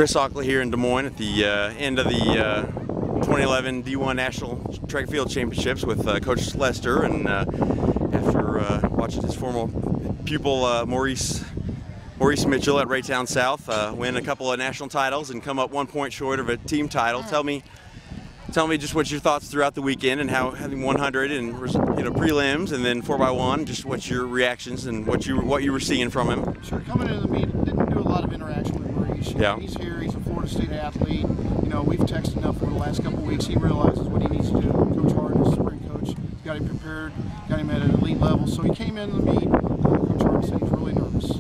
Chris Ockley here in Des Moines at the end of the 2011 D1 National Track and Field Championships with Coach Lester, and after watching his former pupil Maurice Mitchell at Raytown South win a couple of national titles and come up 1 point short of a team title. Tell me just what's your thoughts throughout the weekend, and how having 100 and prelims and then 4x1, just what's your reactions and what you were seeing from him. Sure, coming into the meet, didn't do a lot of interaction with Maurice. Yeah. He's here, he's a Florida State athlete. We've texted enough for the last couple of weeks. He realizes what he needs to do. Coach Hart is the spring coach. He's got him prepared, got him at an elite level. So he came into the meet. Coach Hart said he's really nervous.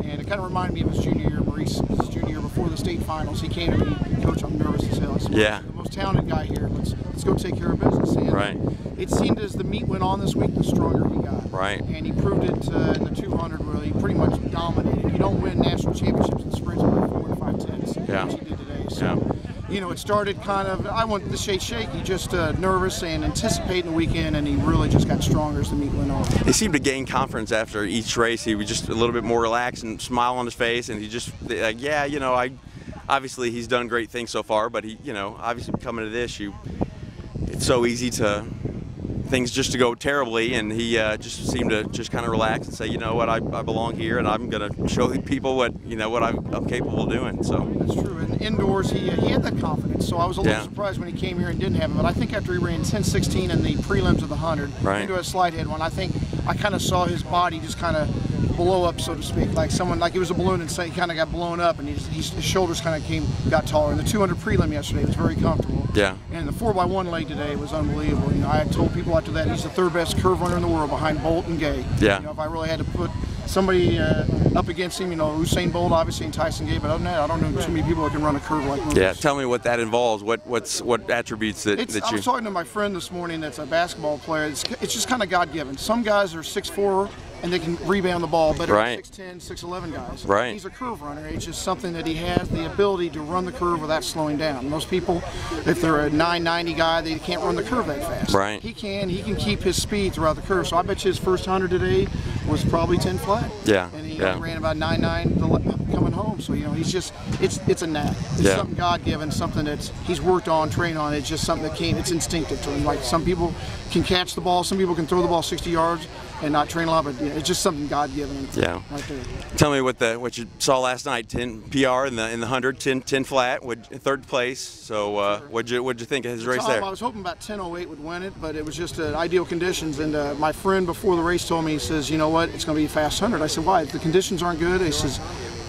And it kind of reminded me of his junior year. Maurice, his junior year before the state finals, he came to me, Coach, I'm nervous as hell. I said, yeah. The most talented guy here. Let's go take care of business. And right. It seemed as the meet went on this week, the stronger he got. Right. And he proved it in the 200 where he pretty much dominated. You don't win national championships in sprints by 4 to 5 tenths. Yeah. Which he did today. So, it started kind of, I wanted the shaky, just nervous and anticipating the weekend, and he really just got stronger as the meet went on. He seemed to gain confidence after each race. He was just a little bit more relaxed and smile on his face, and he just like, yeah, obviously he's done great things so far, but he, obviously coming to this, it's so easy to things just to go terribly, and he just seemed to just kind of relax and say, you know what, I belong here, and I'm going to show people what I'm capable of doing. So that's true. And indoors, he had that confidence. So I was a little surprised when he came here and didn't have it. But I think after he ran 10:16 in the prelims of the 100 into a slide head one, I think I kind of saw his body just kind of blow up, so to speak, like he was a balloon, and he kind of got blown up, and his shoulders kind of got taller. And the 200 prelim yesterday was very comfortable. Yeah. And the 4x1 leg today was unbelievable. I had told people after that he's the third best curve runner in the world behind Bolt and Gay. Yeah. If I really had to put somebody up against him, Usain Bolt obviously and Tyson Gay, but other than that, I don't know too many people that can run a curve like Maurice. Yeah. Tell me what that involves. What attributes that you. I was talking to my friend this morning that's a basketball player. It's just kind of God-given. Some guys are 6'4", and they can rebound the ball better than 6'10", 6'11" guys. Right. He's a curve runner. It's just something that he has the ability to run the curve without slowing down. Most people, if they're a 990 guy, they can't run the curve that fast. Right. He can keep his speed throughout the curve. So I bet you his first 100 today was probably 10 flat. Yeah. And he ran about 9.9 coming home. So he's just it's a knack. It's something God-given, something that he's worked on, trained on. It's just something that it's instinctive to him. Like some people can catch the ball, some people can throw the ball 60 yards and not train a lot, but it's just something God-given. Yeah. Right there. Tell me what you saw last night. 10 PR in the 100, 10 flat, third place. So what'd you think of his race there? I was hoping about 10:08 would win it, but it was just ideal conditions. And my friend before the race told me, he says, you know what, it's going to be a fast 100. I said, why? The conditions aren't good. He says,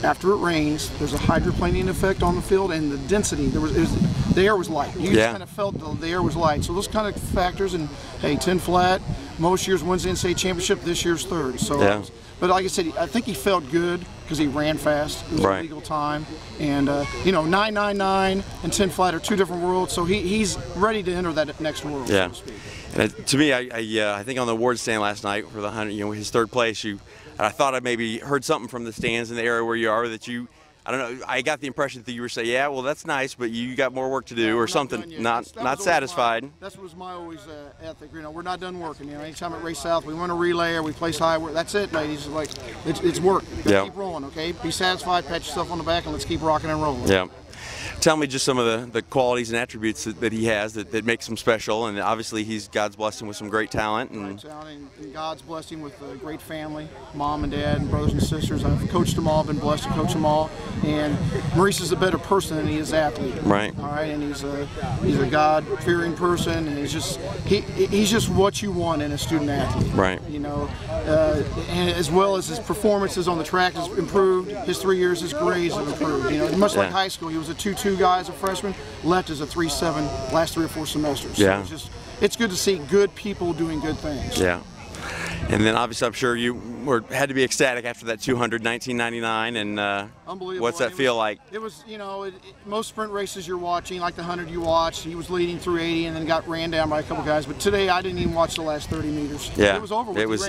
after it rains, there's a hydroplaning effect on the field, and the density, the air was light. You just kind of felt the air was light. So those kind of factors, and hey, 10 flat, most years wins the NCAA championship, this year's third. So, but like I said, I think he felt good because he ran fast. It was a legal time. And, 9.99 and 10 flat are two different worlds, so he's ready to enter that next world, so to speak. And to me, I think on the award stand last night for the 100, his third place, I thought I maybe heard something from the stands in the area where you are that I don't know, I got the impression that you were saying, yeah, well, that's nice, but you got more work to do or something, not satisfied. That was my always ethic. We're not done working. Anytime at Race South, we win a relay or we place high, that's it, ladies. Like, it's work. Keep rolling, okay? Be satisfied, pat yourself on the back, and let's keep rocking and rolling. Yeah. Tell me just some of the qualities and attributes that he has that makes him special, and obviously God's blessed him with some great talent. And God's blessed him with a great family, mom and dad and brothers and sisters. I've coached them all, been blessed to coach them all. And Maurice is a better person than he is athlete. Right. All right, and he's a God-fearing person, and he's just what you want in a student athlete. Right. And as well as his performances on the track has improved. His 3 years, his grades have improved. Much like high school, he was a 2.2 guy as a freshman, left as a 3.7 last 3 or 4 semesters. Yeah. So it's good to see good people doing good things. Yeah. And then obviously I'm sure you had to be ecstatic after that 200, 1999, and unbelievable. What's that feel like? It was, most sprint races you're watching, like the 100 you watch, he was leading through 80 and then got ran down by a couple guys. But today I didn't even watch the last 30 meters. Yeah. It was over with. It was,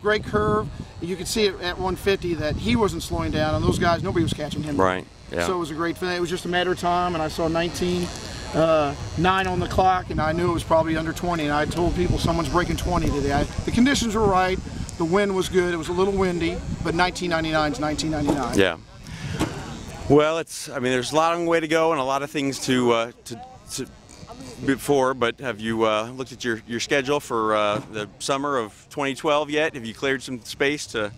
great curve. You could see it at 150 that he wasn't slowing down, and those guys, nobody was catching him. Right. Yeah. So it was a great thing. It was just a matter of time, and I saw 19.9 on the clock, and I knew it was probably under 20. And I told people someone's breaking 20 today. The conditions were right. The wind was good. It was a little windy, but 1999 is 1999. Yeah. Well, I mean, there's a long way to go and a lot of things to before, but have you looked at your schedule for the summer of 2012 yet? Have you cleared some space in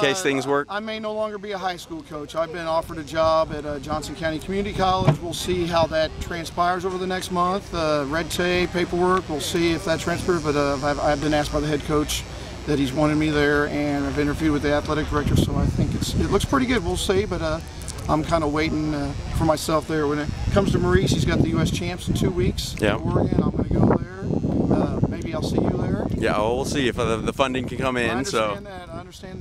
case things work? I may no longer be a high school coach. I've been offered a job at Johnson County Community College. We'll see how that transpires over the next month. Red tape, paperwork, we'll see if that transfers, but I've been asked by the head coach that he's wanted me there, and I've interviewed with the athletic director, so I think it looks pretty good. We'll see, but I'm kind of waiting for myself there. When it comes to Maurice, he's got the U.S. champs in 2 weeks in Oregon. I'm going to go there. Maybe I'll see you there. Yeah, well, we'll see if the funding can come in. I understand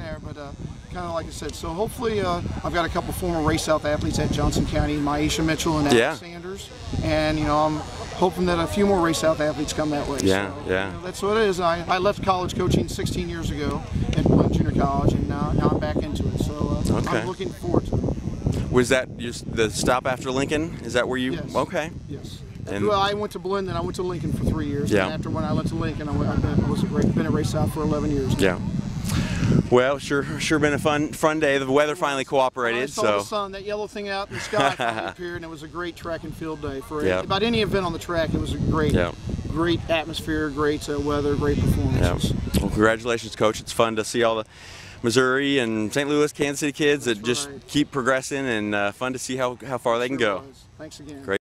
that, but kind of like I said, so hopefully I've got a couple former Race South athletes at Johnson County, Maisha Mitchell and Alex Sanders, and I'm hoping that a few more Race South athletes come that way. That's what it is. I left college coaching 16 years ago at Blount Junior College, and now I'm back into it. So I'm looking forward to it. Was that just the stop after Lincoln? Is that where you? Yes. Okay. Yes. And well, I went to Blinn, then I went to Lincoln for 3 years. Yeah. And after when I went to Lincoln, I've been at Race South for 11 years now. Yeah. Well, sure been a fun day. The weather finally cooperated. I saw the sun, that yellow thing out in the sky finally appeared, and it was a great track and field day for about any event on the track. It was a great atmosphere, great weather, great performances. Yeah. Well, congratulations, Coach. It's fun to see all the Missouri and St. Louis, Kansas City kids that just keep progressing, and fun to see how far they can go. Thanks again. Great.